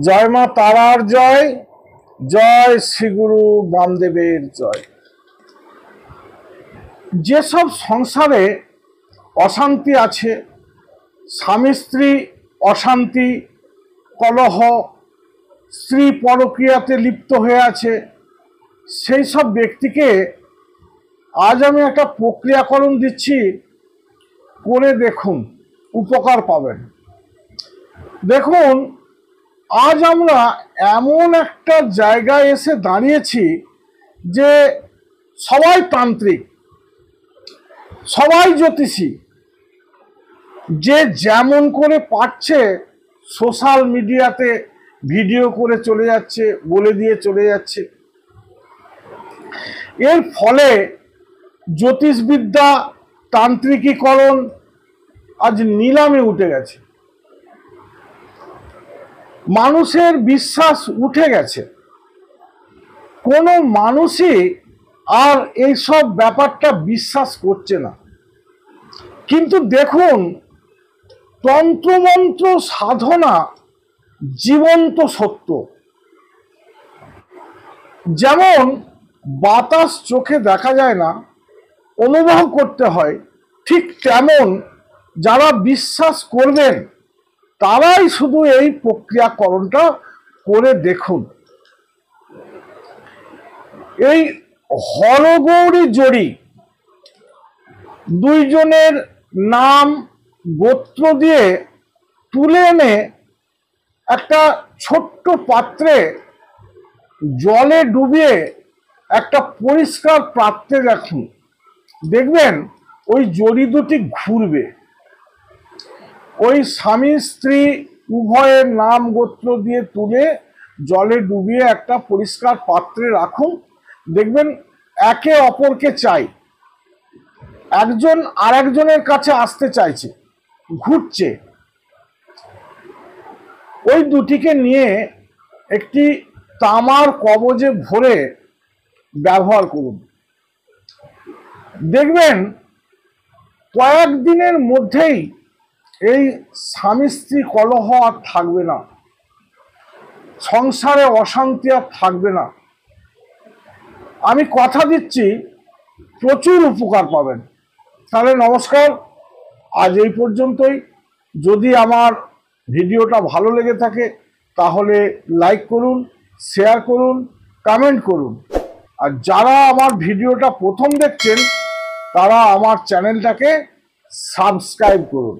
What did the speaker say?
জয় মা তারার জয়, জয় শ্রী গুরু বামদেবের জয়। যেসব সংসারে অশান্তি আছে, স্বামী স্ত্রী অশান্তি, কলহ, স্ত্রী পরক্রিয়াতে লিপ্ত হয়ে আছে, সেই সব ব্যক্তিকে আজ আমি একটা প্রক্রিয়াকরণ দিচ্ছি, করে দেখুন, উপকার পাবেন। দেখুন, আজ আমরা এমন একটা জায়গায় এসে দাঁড়িয়েছি যে সবাই তান্ত্রিক, সবাই জ্যোতিষী, যে যেমন করে পারছে সোশ্যাল মিডিয়াতে ভিডিও করে চলে যাচ্ছে, বলে দিয়ে চলে যাচ্ছে। এর ফলে জ্যোতিষবিদ্যা, তান্ত্রিকীকরণ আজ নিলামে উঠে গেছে। মানুষের বিশ্বাস উঠে গেছে। কোনো মানুষই আর এইসব ব্যাপারটা বিশ্বাস করছে না। কিন্তু দেখুন, তন্ত্রমন্ত্র সাধনা জীবন্ত সত্য। যেমন বাতাস চোখে দেখা যায় না, অনুভব করতে হয়, ঠিক তেমন যারা বিশ্বাস করবেন তারাই শুধু এই প্রক্রিয়াকরণটা করে দেখুন। এই হরগৌরী জড়ি দুইজনের নাম গোত্র দিয়ে তুলে এনে একটা ছোট্ট পাত্রে জলে ডুবিয়ে একটা পরিষ্কার পাত্রে রাখুন, দেখবেন ওই জড়ি দুটি ঘুরবে। ওই স্বামী স্ত্রী উভয়ের নাম গোত্র দিয়ে তুলে জলে ডুবিয়ে একটা পরিষ্কার পাত্রে রাখুন, দেখবেন একে অপরকে চাই, একজন আরেকজনের কাছে আসতে চাইছে, ঘুরছে। ওই দুটিকে নিয়ে একটি তামার কবজে ভরে ব্যবহার করুন, দেখবেন কয়েকদিনের মধ্যেই এই স্বামী স্ত্রী কলহ আর থাকবে না, সংসারে অশান্তি আর থাকবে না। আমি কথা দিচ্ছি, প্রচুর উপকার পাবেন। তাহলে নমস্কার, আজ এই পর্যন্তই। যদি আমার ভিডিওটা ভালো লেগে থাকে তাহলে লাইক করুন, শেয়ার করুন, কমেন্ট করুন। আর যারা আমার ভিডিওটা প্রথম দেখছেন তারা আমার চ্যানেলটাকে সাবস্ক্রাইব করুন।